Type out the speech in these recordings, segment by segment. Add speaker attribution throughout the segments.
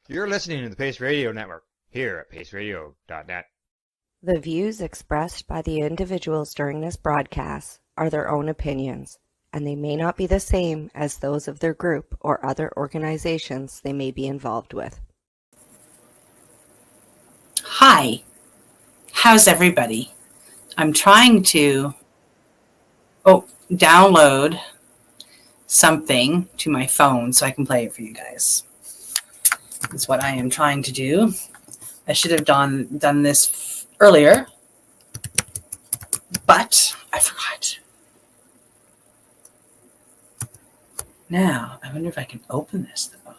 Speaker 1: You're listening to the Pace Radio Network here at paceradio.net.
Speaker 2: The views expressed by the individuals during this broadcast are their own opinions, and they may not be the same as those of their group or other organizations they may be involved with.
Speaker 3: Hi, how's everybody? I'm trying to download something to my phone so I can play it for you guys. That's what I am trying to do. I should have done this earlier, but I forgot. Now, I wonder if I can open this though.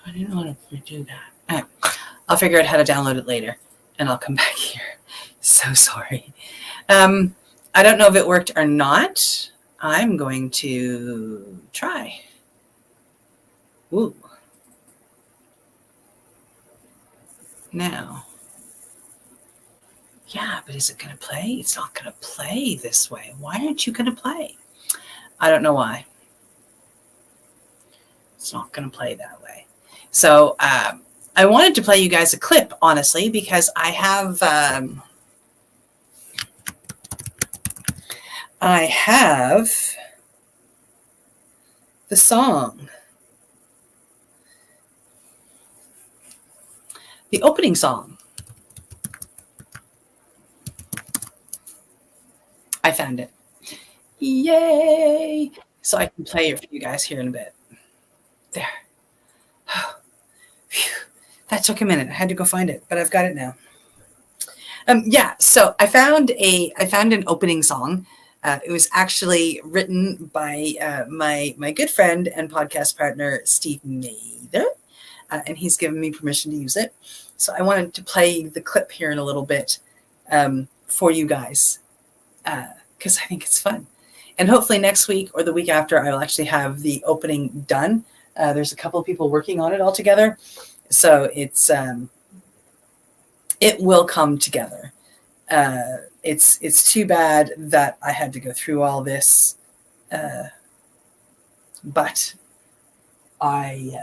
Speaker 3: I didn't want to do that. I'll figure out how to download it later, and I'll come back here. So sorry. I don't know if it worked or not. I'm going to try. Ooh. Now. Yeah, but is it going to play? It's not going to play this way. Why aren't you going to play? I don't know why. It's not going to play that way. So I wanted to play you guys a clip, honestly, because I have the song, the opening song. I found it. Yay! So I can play it for you guys here in a bit. There. That took a minute. I had to go find it, but I've got it now. So I found an opening song. It was actually written by my good friend and podcast partner, Steve Mather, and he's given me permission to use it. So I wanted to play the clip here in a little bit for you guys because I think it's fun. And hopefully next week or the week after, I will actually have the opening done. There's a couple of people working on it all together. So it will come together. It's too bad that I had to go through all this, but I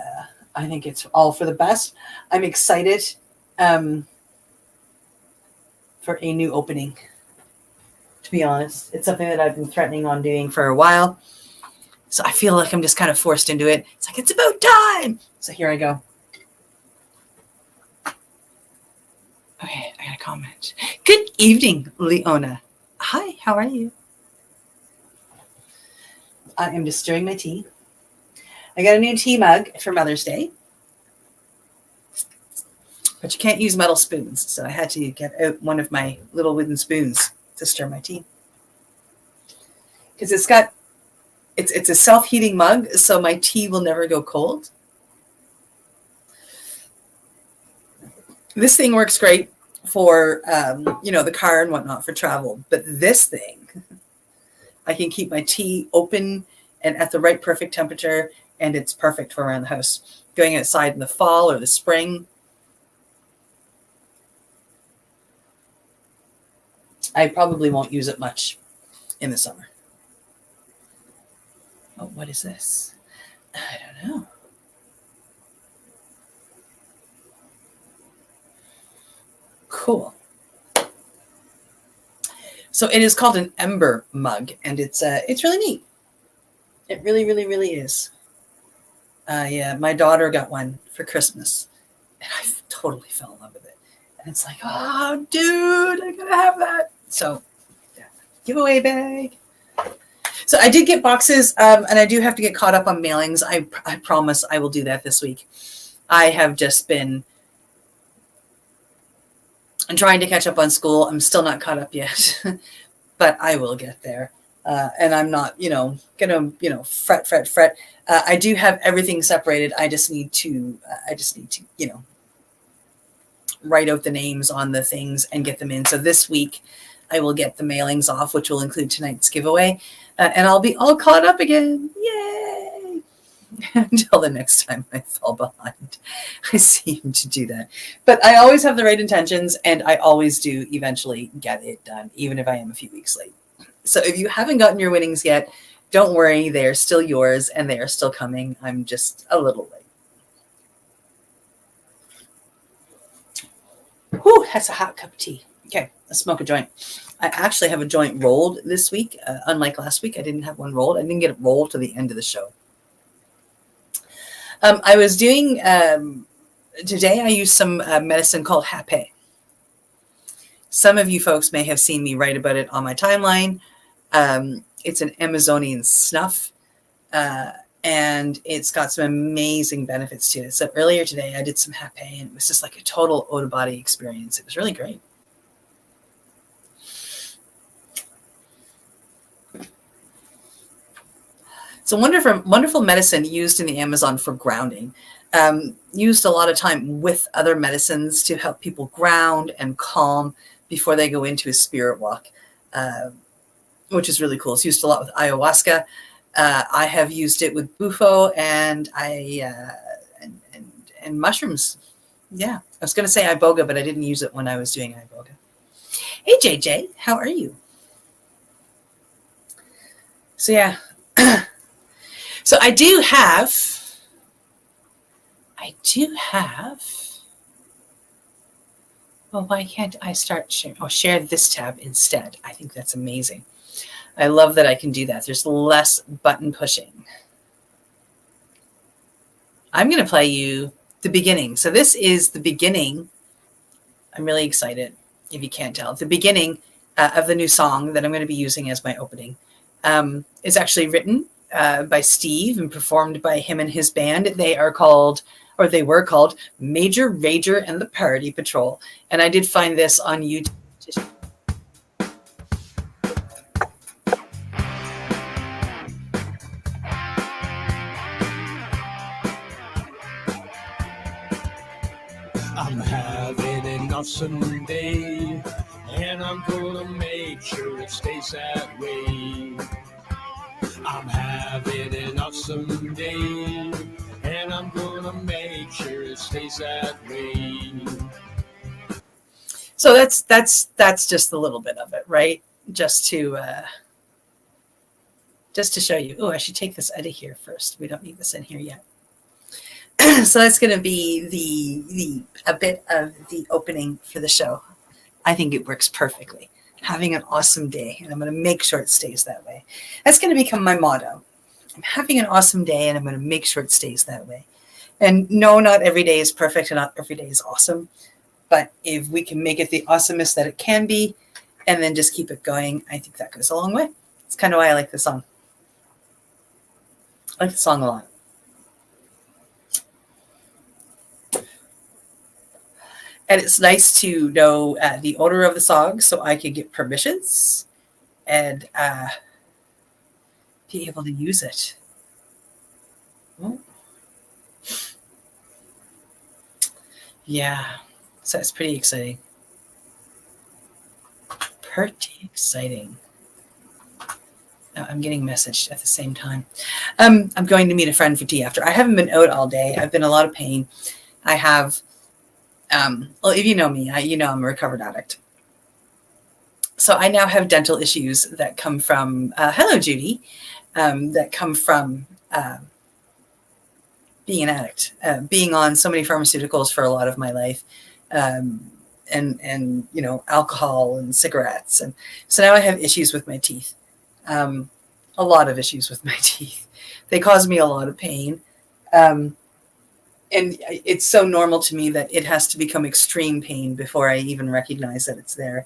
Speaker 3: think it's all for the best. I'm excited for a new opening. To be honest, it's something that I've been threatening on doing for a while. So I feel like I'm just kind of forced into it. It's like, it's about time. So here I go. Okay, I got a comment. Good evening, Leona. Hi, how are you? I am just stirring my tea. I got a new tea mug for Mother's Day. But you can't use metal spoons, so I had to get out one of my little wooden spoons to stir my tea. Because it's a self-heating mug, so my tea will never go cold. This thing works great for, the car and whatnot for travel. But this thing, I can keep my tea open and at the right perfect temperature, and it's perfect for around the house. Going outside in the fall or the spring. I probably won't use it much in the summer. Oh, what is this? I don't know. Cool. So it is called an ember mug, and it's really neat. It really, really, really is. My daughter got one for Christmas, and I totally fell in love with it. And it's like, oh, dude, I gotta have that. So, yeah, giveaway bag. So I did get boxes, and I do have to get caught up on mailings. I promise I will do that this week. I have just been trying to catch up on school. I'm still not caught up yet, but I will get there. And I'm not, gonna, fret. I do have everything separated. I just need to, write out the names on the things and get them in. So this week I will get the mailings off, which will include tonight's giveaway. And I'll be all caught up again. Yay! Until the next time I fall behind. I seem to do that. But I always have the right intentions, and I always do eventually get it done, even if I am a few weeks late. So if you haven't gotten your winnings yet, don't worry, they are still yours and they are still coming. I'm just a little late. Whew, that's a hot cup of tea. Okay, let's smoke a joint. I actually have a joint rolled this week. Unlike last week, I didn't have one rolled. I didn't get it rolled to the end of the show. I was doing, today I used some medicine called Howell. Some of you folks may have seen me write about it on my timeline. It's an Amazonian snuff, and it's got some amazing benefits to it. So earlier today I did some Howell, and it was just like a total out-of-body experience. It was really great. It's a wonderful medicine used in the Amazon for grounding. Used a lot of time with other medicines to help people ground and calm before they go into a spirit walk, which is really cool. It's used a lot with ayahuasca. I have used it with bufo and and mushrooms. Yeah, I was going to say iboga, but I didn't use it when I was doing iboga. Hey, JJ, how are you? So yeah. So I do have, well, why can't I start sharing? Oh, share this tab instead. I think that's amazing. I love that I can do that. There's less button pushing. I'm going to play you the beginning. So this is the beginning. I'm really excited, if you can't tell. The beginning of the new song that I'm going to be using as my opening. It's actually written by Steve and performed by him and his band. They were called Major Rager and the Party Patrol. And I did find this on YouTube.
Speaker 4: I'm having an awesome day, and I'm gonna make sure it stays that way. I'm having an awesome day, and I'm gonna make sure it stays that way.
Speaker 3: So that's just a little bit of it, right? Just to show you. Oh, I should take this out of here first. We don't need this in here yet. So that's going to be a bit of the opening for the show. I think it works perfectly. Having an awesome day, and I'm going to make sure it stays that way. That's going to become my motto. I'm having an awesome day, and I'm going to make sure it stays that way. And no, not every day is perfect, and not every day is awesome. But if we can make it the awesomest that it can be, and then just keep it going, I think that goes a long way. It's kind of why I like the song. I like the song a lot. And it's nice to know the owner of the song so I can get permissions and be able to use it. Oh. Yeah, so it's pretty exciting. Pretty exciting. I'm getting messaged at the same time. I'm going to meet a friend for tea after. I haven't been out all day. I've been in a lot of pain. I have... well, if you know me, you know I'm a recovered addict. So I now have dental issues that come from, hello, Judy, that come from being an addict, being on so many pharmaceuticals for a lot of my life, and you know, alcohol and cigarettes. And so now I have issues with my teeth, a lot of issues with my teeth. They cause me a lot of pain. And it's so normal to me that it has to become extreme pain before I even recognize that it's there.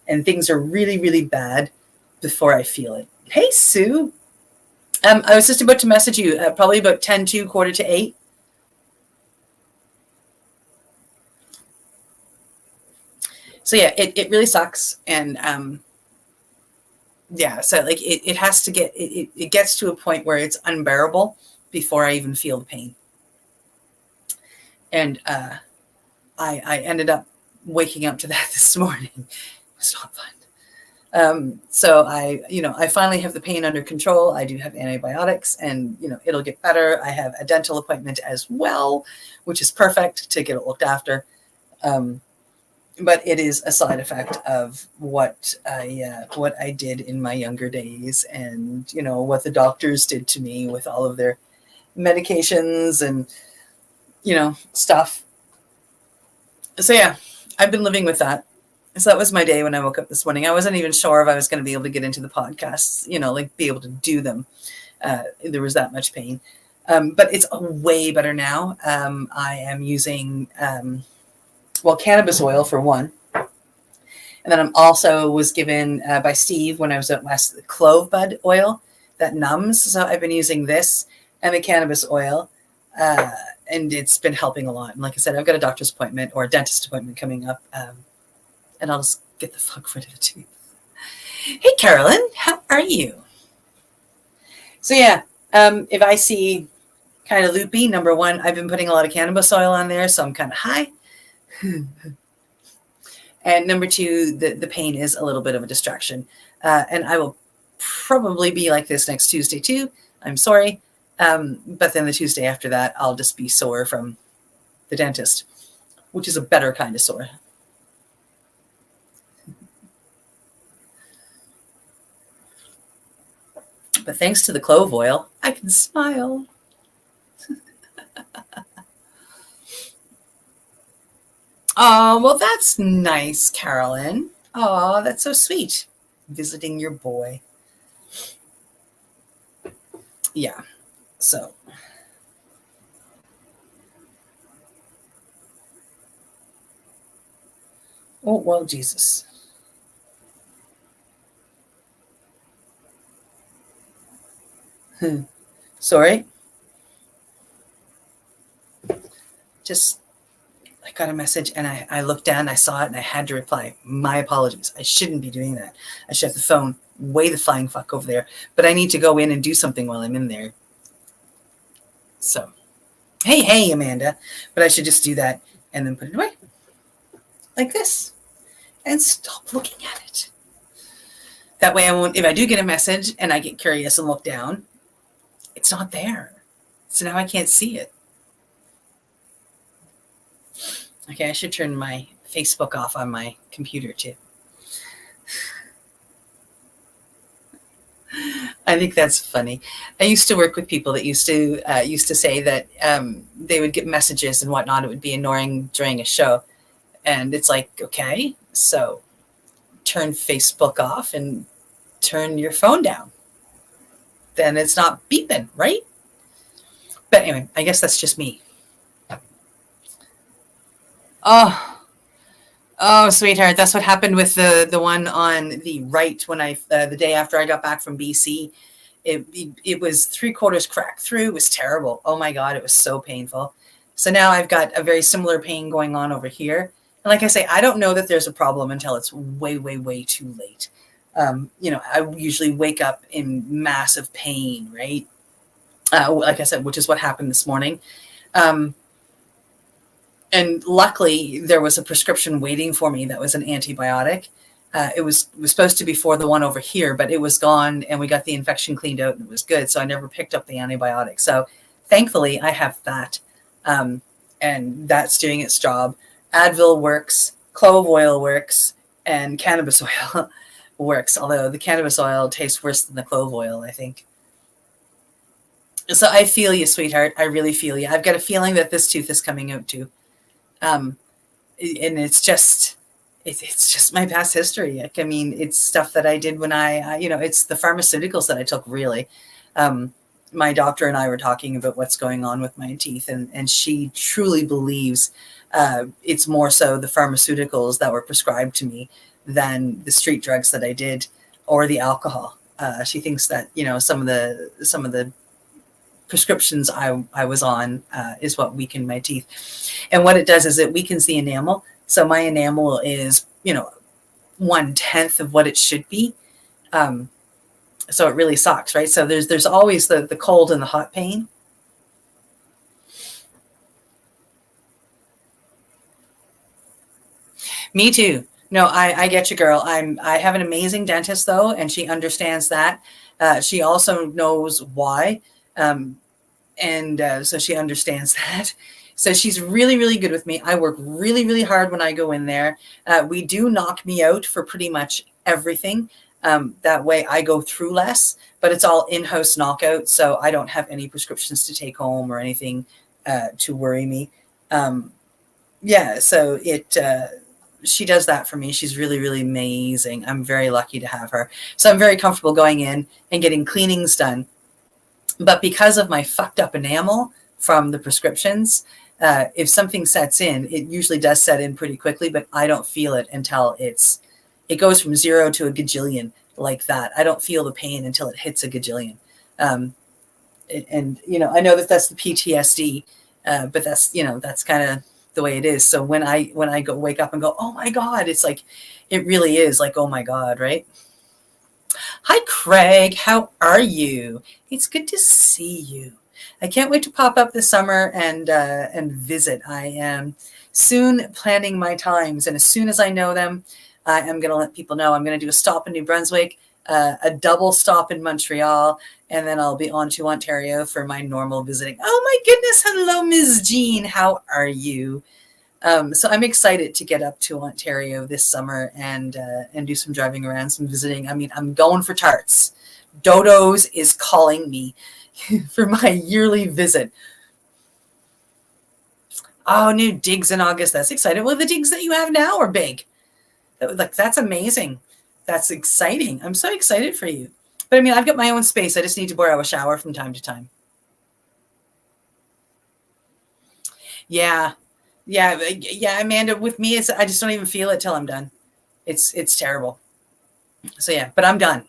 Speaker 3: And things are really, really bad before I feel it. Hey, Sue. I was just about to message you, probably about 10 to 7:45. So yeah, it really sucks. And yeah, so like it has to get, it gets to a point where it's unbearable before I even feel the pain. And I ended up waking up to that this morning. It's not fun. So I finally have the pain under control. I do have antibiotics, and it'll get better. I have a dental appointment as well, which is perfect to get it looked after. but it is a side effect of what I did in my younger days, and what the doctors did to me with all of their medications and stuff. So yeah, I've been living with that. So that was my day when I woke up this morning. I wasn't even sure if I was going to be able to get into the podcasts, like be able to do them. There was that much pain. But it's way better now. I am using, cannabis oil for one. And then I'm also was given by Steve when I was at West, the clove bud oil that numbs. So I've been using this and the cannabis oil. And it's been helping a lot. And like I said, I've got a doctor's appointment or a dentist appointment coming up. And I'll just get the fuck rid of the tooth. Hey, Carolyn, how are you? So yeah, if I see kind of loopy, number one, I've been putting a lot of cannabis oil on there, so I'm kind of high. And number two, the pain is a little bit of a distraction. And I will probably be like this next Tuesday too. I'm sorry. But then the Tuesday after that, I'll just be sore from the dentist, which is a better kind of sore. But thanks to the clove oil, I can smile. Oh, well, that's nice, Carolyn. Oh, that's so sweet. Visiting your boy. Yeah, so. Oh, well, Jesus. Sorry. Just, I got a message and I looked down, I saw it, and I had to reply. My apologies. I shouldn't be doing that. I should have the phone way the flying fuck over there. But I need to go in and do something while I'm in there. So, hey, Amanda. But I should just do that and then put it away. Like this. And stop looking at it. That way I won't, if I do get a message and I get curious and look down, it's not there. So now I can't see it. Okay, I should turn my Facebook off on my computer too. I think that's funny. I used to work with people that used to say that they would get messages and whatnot. It would be annoying during a show. And it's like, okay, so turn Facebook off and turn your phone down. Then it's not beeping, right? But anyway, I guess that's just me. Oh, sweetheart, that's what happened with the one on the right when the day after I got back from BC. It was 3/4 cracked through. It was terrible. Oh my God, it was so painful. So now I've got a very similar pain going on over here. And like I say, I don't know that there's a problem until it's way, way, way too late. I usually wake up in massive pain, right? Like I said, which is what happened this morning. And luckily, there was a prescription waiting for me that was an antibiotic. It was supposed to be for the one over here, but it was gone, and we got the infection cleaned out, and it was good. So I never picked up the antibiotic. So thankfully, I have that, and that's doing its job. Advil works, clove oil works, and cannabis oil works, although the cannabis oil tastes worse than the clove oil, I think. So I feel you, sweetheart. I really feel you. I've got a feeling that this tooth is coming out too. And it's just my past history. I mean, it's stuff that I did when it's the pharmaceuticals that I took, really. My doctor and I were talking about what's going on with my teeth, and she truly believes it's more so the pharmaceuticals that were prescribed to me than the street drugs that I did or the alcohol. She thinks that, some of the prescriptions I was on is what weakened my teeth. And what it does is it weakens the enamel. So my enamel is, 1/10 of what it should be. So it really sucks, right? So there's always the cold and the hot pain. Me too. No, I get you, girl. I have an amazing dentist though, and she understands that. She also knows why. So she understands that. So she's really, really good with me. I work really, really hard when I go in there. We do knock me out for pretty much everything. That way I go through less, but it's all in-house knockout. So I don't have any prescriptions to take home or anything to worry me. So she does that for me. She's really, really amazing. I'm very lucky to have her. So I'm very comfortable going in and getting cleanings done. But because of my fucked up enamel from the prescriptions, if something sets in, it usually does set in pretty quickly, but I don't feel it until it goes from 0 to a gajillion like that. I don't feel the pain until it hits a gajillion. And I know that that's the PTSD, but that's kind of the way it is. So when I go wake up and go, oh my God, it's like, it really is like, oh my God, right? Hi, Craig. How are you? It's good to see you. I can't wait to pop up this summer and visit. I am soon planning my times, and as soon as I know them, I am going to let people know. I'm going to do a stop in New Brunswick, a double stop in Montreal, and then I'll be on to Ontario for my normal visiting. Oh my goodness. Hello, Ms. Jean. How are you? So I'm excited to get up to Ontario this summer and do some driving around, some visiting. I mean, I'm going for tarts. Dodo's is calling me for my yearly visit. Oh, new digs in August. That's exciting. Well, the digs that you have now are big. That's amazing. That's exciting. I'm so excited for you. But I mean, I've got my own space. I just need to borrow a shower from time to time. Yeah, Amanda, with me, I just don't even feel it till I'm done. It's terrible. So yeah, but I'm done.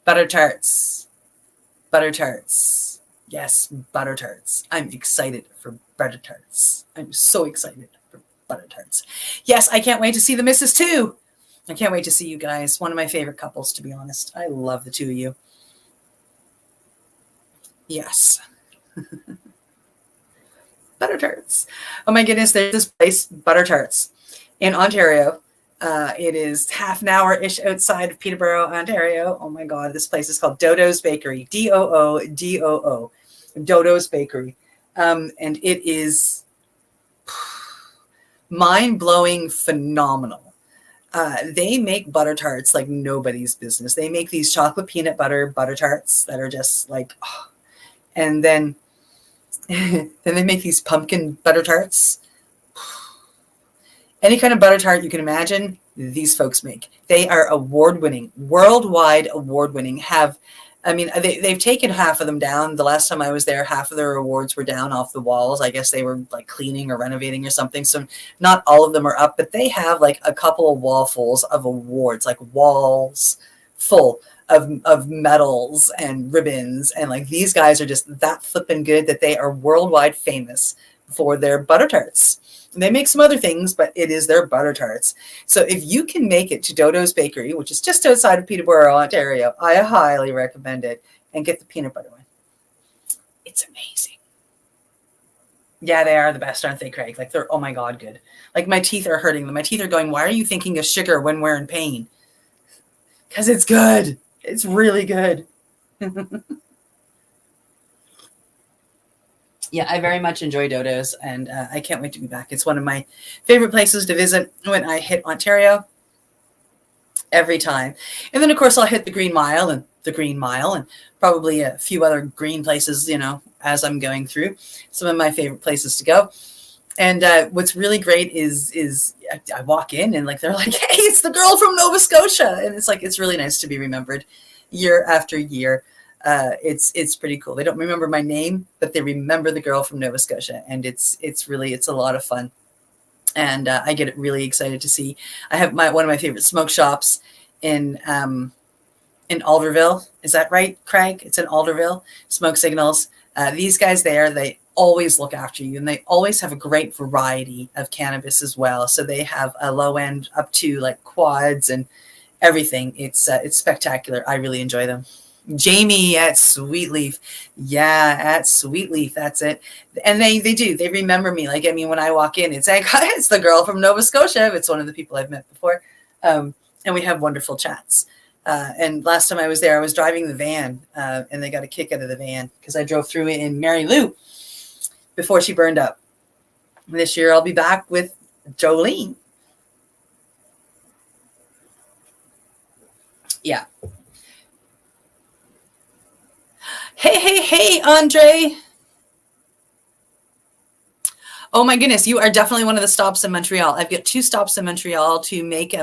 Speaker 3: Butter tarts. Yes, butter tarts. I'm excited for butter tarts. I'm so excited for butter tarts. Yes, I can't wait to see the missus too. I can't wait to see you guys. One of my favorite couples, to be honest. I love the two of you. Yes. Butter tarts. Oh my goodness, there's this place, Butter Tarts, in Ontario. It is half an hour-ish outside of Peterborough, Ontario. Oh my God, this place is called Dodo's Bakery. Doodoo. Dodo's Bakery. And it is mind-blowing, phenomenal. They make butter tarts like nobody's business. They make these chocolate peanut butter tarts that are just like, oh. And then they make these pumpkin butter tarts. Any kind of butter tart you can imagine, these folks make. They are award-winning, worldwide award-winning. They've taken half of them down. The last time I was there, half of their awards were down off the walls. I guess they were like cleaning or renovating or something. So not all of them are up, but they have like a couple of wallfuls of awards, like walls full of medals and ribbons. And like these guys are just that flippin' good that they are worldwide famous for their butter tarts. They make some other things, but it is their butter tarts. So if you can make it to Dodo's Bakery, which is just outside of Peterborough, Ontario, I highly recommend it, and get the peanut butter one. It's amazing. Yeah, they are the best, aren't they, Craig? Like they're, oh my God, good. Like my teeth are hurting. My teeth are going, why are you thinking of sugar when we're in pain? Because it's good. It's really good. Yeah, I very much enjoy Dodo's, and I can't wait to be back. It's one of my favorite places to visit when I hit Ontario every time. And then, of course, I'll hit the Green Mile and probably a few other green places, as I'm going through. Some of my favorite places to go. And what's really great is I walk in and like they're like, hey, it's the girl from Nova Scotia. And it's like, it's really nice to be remembered year after year. It's pretty cool. They don't remember my name, but they remember the girl from Nova Scotia, and it's a lot of fun. And I get really excited to see. I have one of my favorite smoke shops in Alderville. Is that right, Craig? It's in Alderville. Smoke Signals. These guys there, they always look after you, and they always have a great variety of cannabis as well. So they have a low end up to like quads and everything. It's spectacular. I really enjoy them. Jamie at Sweetleaf. Yeah, at Sweetleaf. That's it. And they do. They remember me. Like, I mean, when I walk in, it's like, it's the girl from Nova Scotia. It's one of the people I've met before. And we have wonderful chats. And last time I was there, I was driving the van, and they got a kick out of the van because I drove through it in Mary Lou before she burned up. This year, I'll be back with Jolene. Yeah. Hey, Andre. Oh my goodness, you are definitely one of the stops in Montreal. I've got 2 stops in Montreal to make.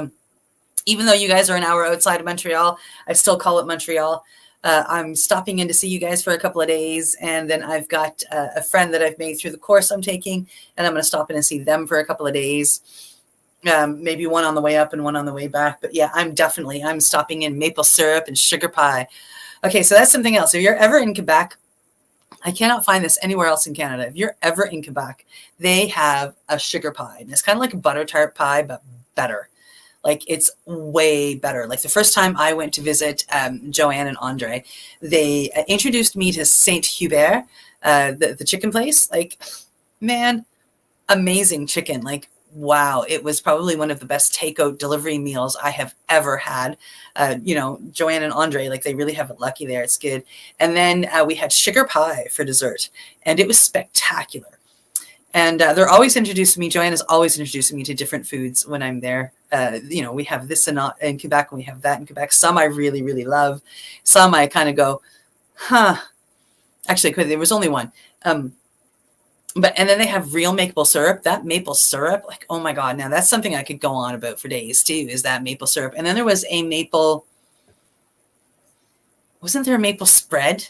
Speaker 3: Even though you guys are an hour outside of Montreal, I still call it Montreal. I'm stopping in to see you guys for a couple of days. And then I've got a friend that I've made through the course I'm taking, and I'm going to stop in and see them for a couple of days. Maybe one on the way up and one on the way back. But yeah, I'm stopping in maple syrup and sugar pie. Okay, so that's something else. If you're ever in Quebec, I cannot find this anywhere else in Canada. If you're ever in Quebec, they have a sugar pie. And it's kind of like a butter tart pie, but better. Like, it's way better. Like, the first time I went to visit Joanne and Andre, they introduced me to Saint Hubert, the chicken place. Like, man, amazing chicken. Like, wow, it was probably one of the best takeout delivery meals I have ever had. Joanne and Andre, like, they really have it lucky there. It's good. And then we had sugar pie for dessert, and it was spectacular. And they're always introducing me. Joanne is always introducing me to different foods when I'm there. We have this in Quebec, and we have that in Quebec. Some I really, really love. Some I kind of go, huh. Actually, there was only one. And then they have real maple syrup. That maple syrup, like, oh my God. Now that's something I could go on about for days too, is that maple syrup. And then there was wasn't there a maple spread?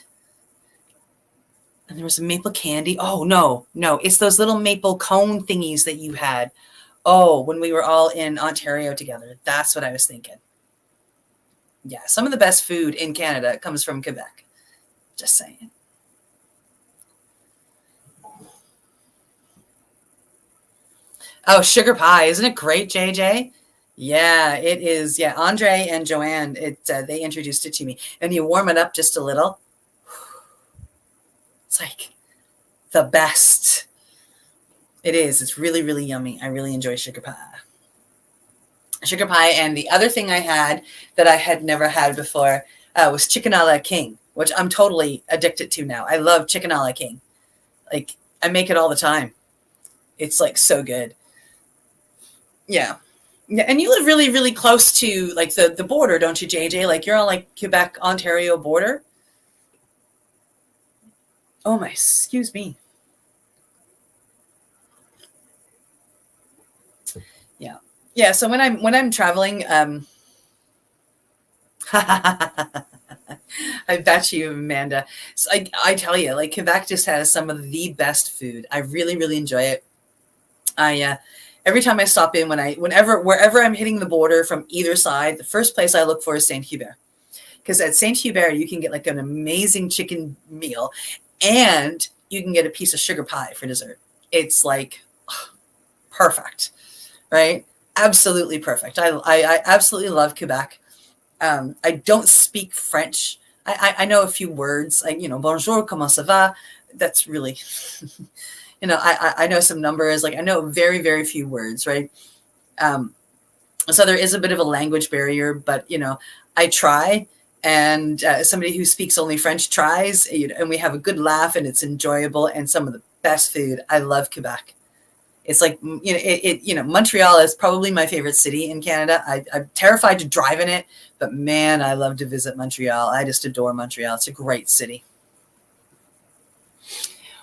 Speaker 3: And there was a maple candy. Oh, no. It's those little maple cone thingies that you had. Oh, when we were all in Ontario together. That's what I was thinking. Yeah, some of the best food in Canada comes from Quebec. Just saying. Oh, sugar pie. Isn't it great, JJ? Yeah, it is. Yeah, Andre and Joanne, they introduced it to me. And you warm it up just a little. It's like the best. It is. It's really, really yummy. I really enjoy sugar pie. Sugar pie. And the other thing I had that I had never had before was chicken a la king, which I'm totally addicted to now. I love chicken a la king. Like, I make it all the time. It's like so good. Yeah. Yeah. And you live really, really close to like the border, don't you, JJ? Like, you're on like Quebec, Ontario border. Oh my, excuse me. Yeah. Yeah. So when I'm traveling, I bet you, Amanda. So I tell you, like, Quebec just has some of the best food. I really, really enjoy it. Every time I stop in, wherever I'm hitting the border from either side, the first place I look for is Saint Hubert. Because at Saint Hubert, you can get like an amazing chicken meal, and you can get a piece of sugar pie for dessert. It's like perfect, right? Absolutely perfect. I absolutely love Quebec. I don't speak French. I know a few words, like, bonjour, comment ça va? That's really, I know some numbers, like I know very, very few words, right? So there is a bit of a language barrier, but, I try. And somebody who speaks only French tries, and we have a good laugh, and it's enjoyable, and some of the best food. I love Quebec. It's like, Montreal is probably my favorite city in Canada. I'm terrified to drive in it, but man, I love to visit Montreal. I just adore Montreal. It's a great city.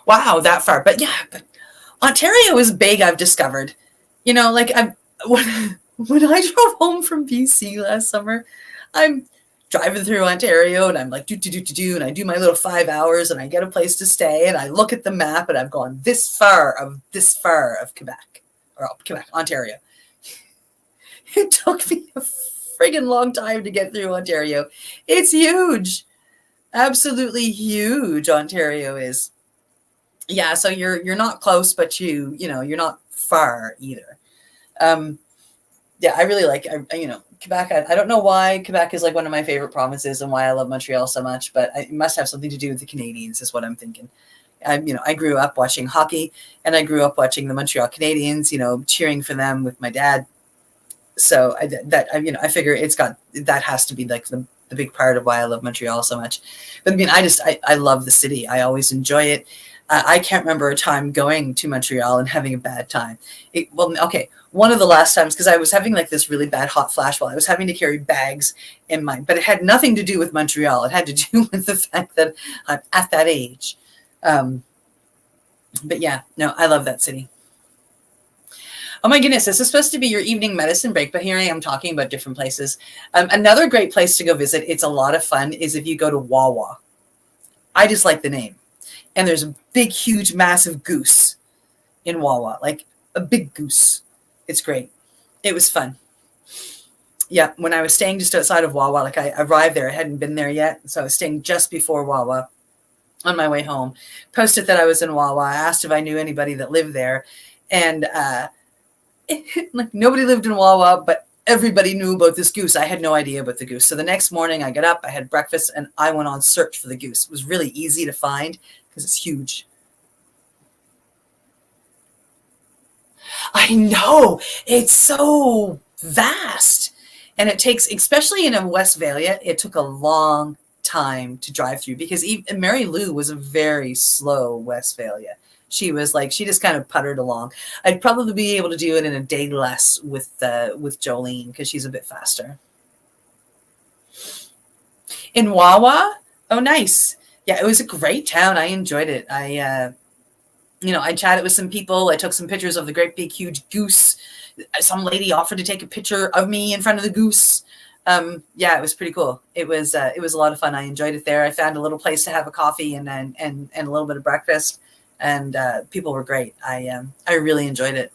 Speaker 3: Wow, that far. But yeah, but Ontario is big, I've discovered. When I drove home from BC last summer, I'm driving through Ontario, and I'm like, and I do my little 5 hours, and I get a place to stay, and I look at the map, and I've gone this far of Quebec, or Quebec, Ontario. It took me a friggin' long time to get through Ontario. It's huge. Absolutely huge, Ontario is. Yeah, so you're not close, but you're not far either. Yeah, I really like, Quebec. I don't know why Quebec is like one of my favorite provinces and why I love Montreal so much, but it must have something to do with the Canadiens, is what I'm thinking. I grew up watching hockey, and I grew up watching the Montreal Canadiens, cheering for them with my dad. So I figure that has to be like the big part of why I love Montreal so much. But I mean, I love the city. I always enjoy it. I can't remember a time going to Montreal and having a bad time. One of the last times, because I was having like this really bad hot flash while I was having to carry bags in mine, but it had nothing to do with Montreal. It had to do with the fact that I'm at that age. But yeah, no, I love that city. Oh my goodness, this is supposed to be your evening medicine break, but here I am talking about different places. Another great place to go visit, it's a lot of fun, is if you go to Wawa. I just like the name. And there's a big, huge, massive goose in Wawa, like a big goose. It's great. It was fun. Yeah, when I was staying just outside of Wawa, like I arrived there, I hadn't been there yet. So I was staying just before Wawa on my way home. Posted that I was in Wawa. I asked if I knew anybody that lived there. And like nobody lived in Wawa, but everybody knew about this goose. I had no idea about the goose. So the next morning I got up, I had breakfast, and I went on search for the goose. It was really easy to find because it's huge. I know, it's so vast. And it takes, especially in Westphalia, it took a long time to drive through because Mary Lou was a very slow Westphalia. She was like, she just kind of puttered along. I'd probably be able to do it in a day less with Jolene because she's a bit faster. In Wawa, oh, nice. Yeah, it was a great town. I enjoyed it. I chatted with some people. I took some pictures of the great big huge goose. Some lady offered to take a picture of me in front of the goose. Yeah, it was pretty cool. It was a lot of fun. I enjoyed it there. I found a little place to have a coffee and a little bit of breakfast. And people were great. I really enjoyed it.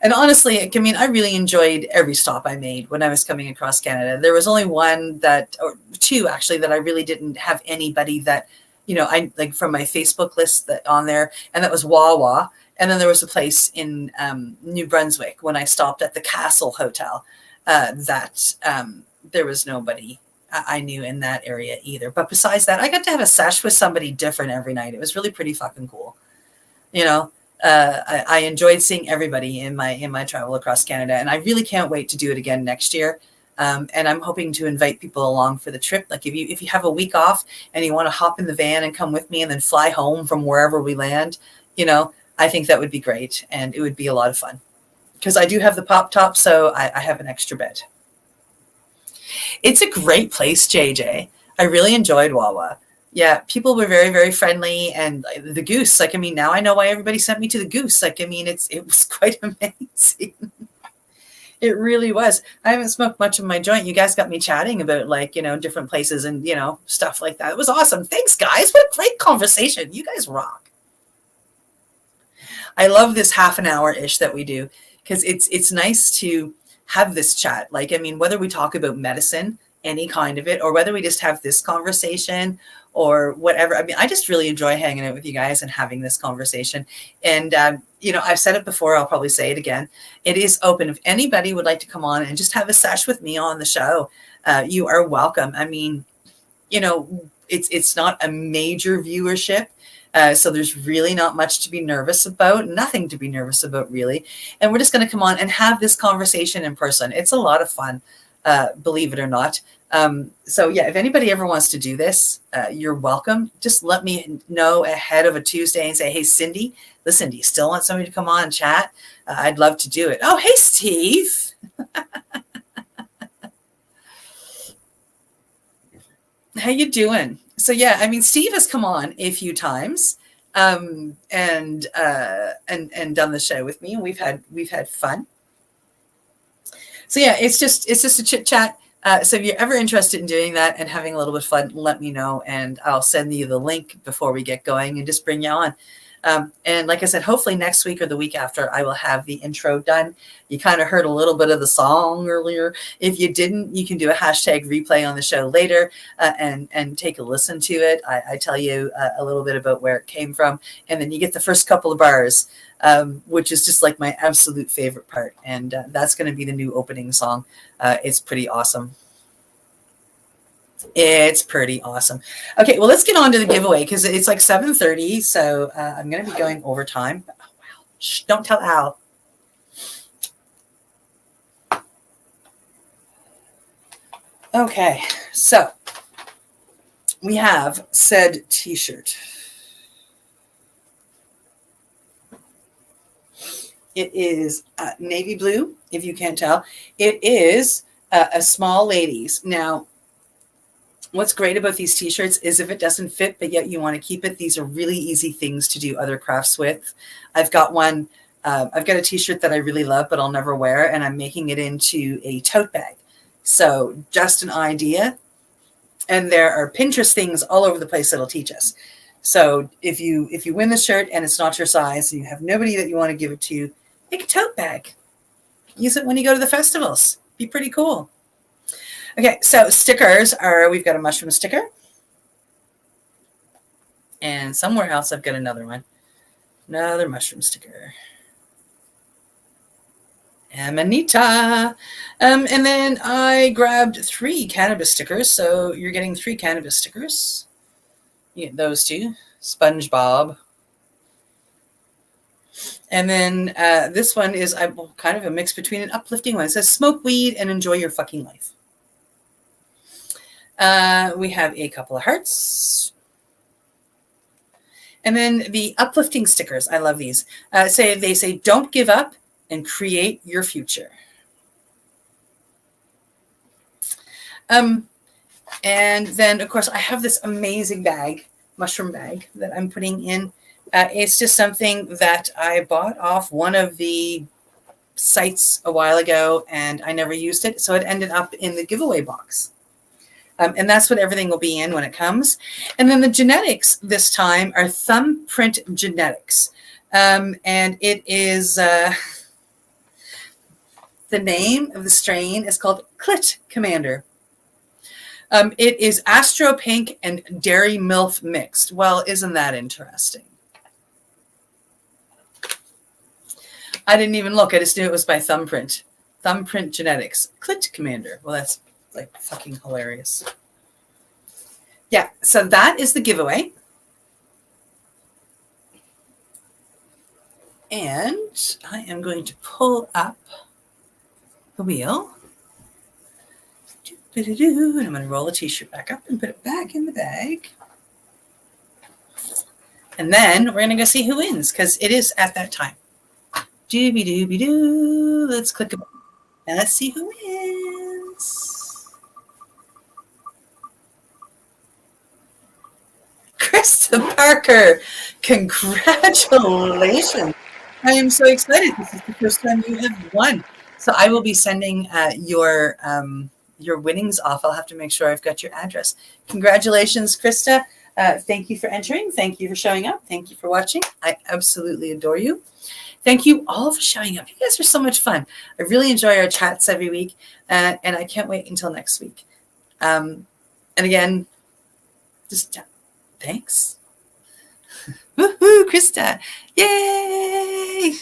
Speaker 3: And honestly, I mean, I really enjoyed every stop I made when I was coming across Canada. There was only one or two actually, that I really didn't have anybody that, I like from my Facebook list that on there, and that was Wawa. And then there was a place in New Brunswick when I stopped at the Castle Hotel that there was nobody I knew in that area either. But besides that, I got to have a sesh with somebody different every night. It was really pretty fucking cool. I enjoyed seeing everybody in my travel across Canada, and I really can't wait to do it again next year. And I'm hoping to invite people along for the trip. Like if you have a week off and you want to hop in the van and come with me and then fly home from wherever we land, I think that would be great. And it would be a lot of fun because I do have the pop top. So I have an extra bed. It's a great place, JJ. I really enjoyed Wawa. Yeah, people were very, very friendly. And the goose, like, I mean, now I know why everybody sent me to the goose. Like, I mean, it was quite amazing. It really was. I haven't smoked much of my joint. You guys got me chatting about like, different places and, stuff like that. It was awesome. Thanks, guys. What a great conversation. You guys rock. I love this half an hour-ish that we do because it's nice to have this chat. Like, I mean, whether we talk about medicine, any kind of it, or whether we just have this conversation or whatever. I mean, I just really enjoy hanging out with you guys and having this conversation. And, I've said it before, I'll probably say it again. It is open. If anybody would like to come on and just have a sesh with me on the show, you are welcome. I mean, it's not a major viewership. So there's really not much to be nervous about, nothing to be nervous about really. And we're just going to come on and have this conversation in person. It's a lot of fun, believe it or not. So yeah, if anybody ever wants to do this, you're welcome. Just let me know ahead of a Tuesday and say, hey, Cindy, listen, do you still want somebody to come on and chat? I'd love to do it. Oh, hey, Steve. How you doing? So yeah, I mean, Steve has come on a few times, and done the show with me, and we've had fun. So yeah, it's just a chit chat. So if you're ever interested in doing that and having a little bit of fun, let me know, and I'll send you the link before we get going and just bring you on. And like I said, hopefully next week or the week after, I will have the intro done. You kind of heard a little bit of the song earlier. If you didn't, you can do a hashtag replay on the show later and take a listen to it. I tell you a little bit about where it came from. And then you get the first couple of bars, which is just like my absolute favorite part. And that's going to be the new opening song. It's pretty awesome. It's pretty awesome. Okay, well, let's get on to the giveaway because it's like 7:30, so I'm going to be going overtime. Oh, wow. Shh, don't tell Al. Okay, so we have said t-shirt. It is navy blue, if you can't tell. It is a small ladies. Now, what's great about these t-shirts is if it doesn't fit, but yet you want to keep it, these are really easy things to do other crafts with. I've got one. I've got a t-shirt that I really love, but I'll never wear, and I'm making it into a tote bag. So just an idea. And there are Pinterest things all over the place that'll teach us. So if you win the shirt and it's not your size, and you have nobody that you want to give it to, make a tote bag. Use it when you go to the festivals. Be pretty cool. Okay, so stickers are, we've got a mushroom sticker. And somewhere else I've got another one. Another mushroom sticker. Amanita. And then I grabbed 3 cannabis stickers. So you're getting 3 cannabis stickers. You get those 2. SpongeBob. And then this one is kind of a mix between an uplifting one. It says smoke weed and enjoy your fucking life. We have a couple of hearts. And then the uplifting stickers. I love these. They say don't give up and create your future. And then, of course, I have this amazing bag, mushroom bag, that I'm putting in. It's just something that I bought off one of the sites a while ago, and I never used it. So it ended up in the giveaway box. And that's what everything will be in when it comes. And then the genetics this time are thumbprint genetics. And it is... the name of the strain is called Clit Commander. It is Astro Pink and Dairy MILF mixed. Well, isn't that interesting? I didn't even look. I just knew it was by Thumbprint. Thumbprint Genetics. Clit Commander. Well, that's like fucking hilarious. Yeah, so that is the giveaway. And I am going to pull up the wheel. And I'm going to roll the t-shirt back up and put it back in the bag. And then we're going to go see who wins, because it is at that time. Dooby-dooby-doo. Let's click a button. And let's see who wins. Krista Parker. Congratulations. I am so excited. This is the first time you have won. So I will be sending your winnings off. I'll have to make sure I've got your address. Congratulations, Krista. Thank you for entering. Thank you for showing up. Thank you for watching. I absolutely adore you. Thank you all for showing up. You guys are so much fun. I really enjoy our chats every week, and I can't wait until next week. And again, just thanks. Woohoo, Krista. Yay!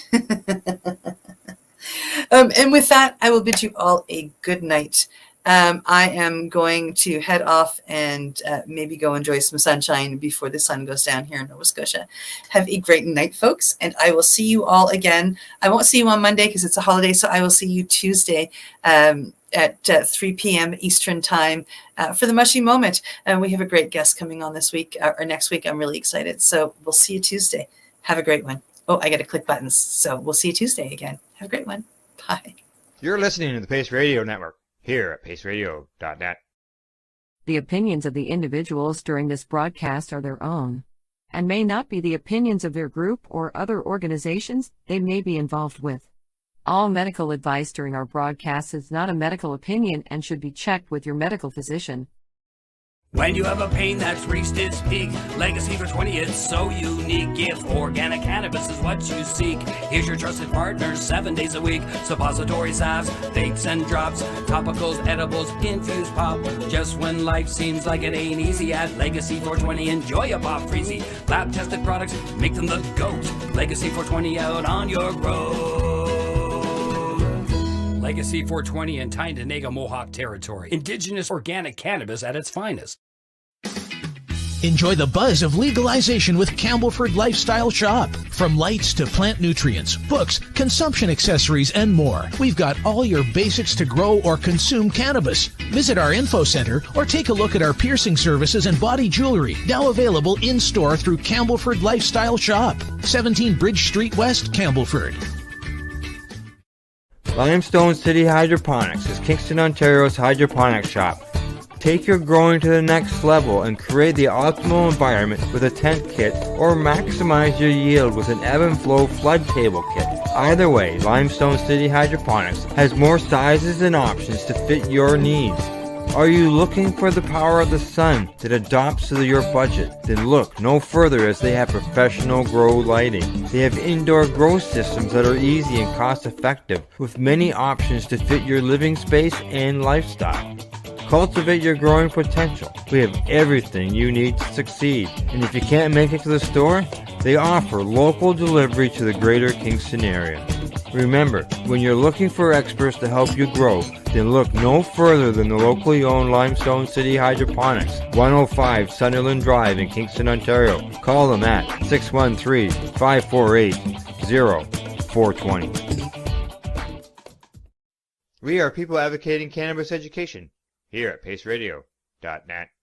Speaker 3: And with that, I will bid you all a good night. I am going to head off and maybe go enjoy some sunshine before the sun goes down here in Nova Scotia. Have a great night, folks, and I will see you all again. I won't see you on Monday because it's a holiday, so I will see you Tuesday at 3 p.m. Eastern Time for the Mushy Moment. And we have a great guest coming on this week or next week. I'm really excited. So we'll see you Tuesday. Have a great one. Oh, I got to click buttons. So we'll see you Tuesday again. Have a great one. Bye.
Speaker 1: You're listening to the Pace Radio Network here at paceradio.net.
Speaker 5: The opinions of the individuals during this broadcast are their own, and may not be the opinions of their group or other organizations they may be involved with. All medical advice during our broadcast is not a medical opinion and should be checked with your medical physician.
Speaker 4: When you have a pain that's reached its peak, Legacy for 20, it's so unique. If organic cannabis is what you seek, here's your trusted partner 7 days a week. Suppository salves, vapes and drops, topicals, edibles, infused pop. Just when life seems like it ain't easy, at Legacy 420, enjoy a pop freezy. Lab tested products, make them the GOAT. Legacy 420 out on your road. Legacy 420 in Tyendinaga Mohawk territory. Indigenous organic cannabis at its finest.
Speaker 6: Enjoy the buzz of legalization with Campbellford Lifestyle Shop. From lights to plant nutrients, books, consumption accessories, and more, we've got all your basics to grow or consume cannabis. Visit our info center or take a look at our piercing services and body jewelry, now available in-store through Campbellford Lifestyle Shop, 17 Bridge Street West, Campbellford.
Speaker 1: Limestone City Hydroponics is Kingston, Ontario's hydroponics shop. Take your growing to the next level and create the optimal environment with a tent kit, or maximize your yield with an ebb and flow flood table kit. Either way, Limestone City Hydroponics has more sizes and options to fit your needs. Are you looking for the power of the sun that adapts to your budget? Then look no further, as they have professional grow lighting. They have indoor grow systems that are easy and cost effective, with many options to fit your living space and lifestyle. Cultivate your growing potential. We have everything you need to succeed. And if you can't make it to the store, they offer local delivery to the greater Kingston area. Remember, when you're looking for experts to help you grow, then look no further than the locally owned Limestone City Hydroponics, 105 Sunderland Drive in Kingston, Ontario. Call them at 613-548-0420. We are people advocating cannabis education here at paceradio.net.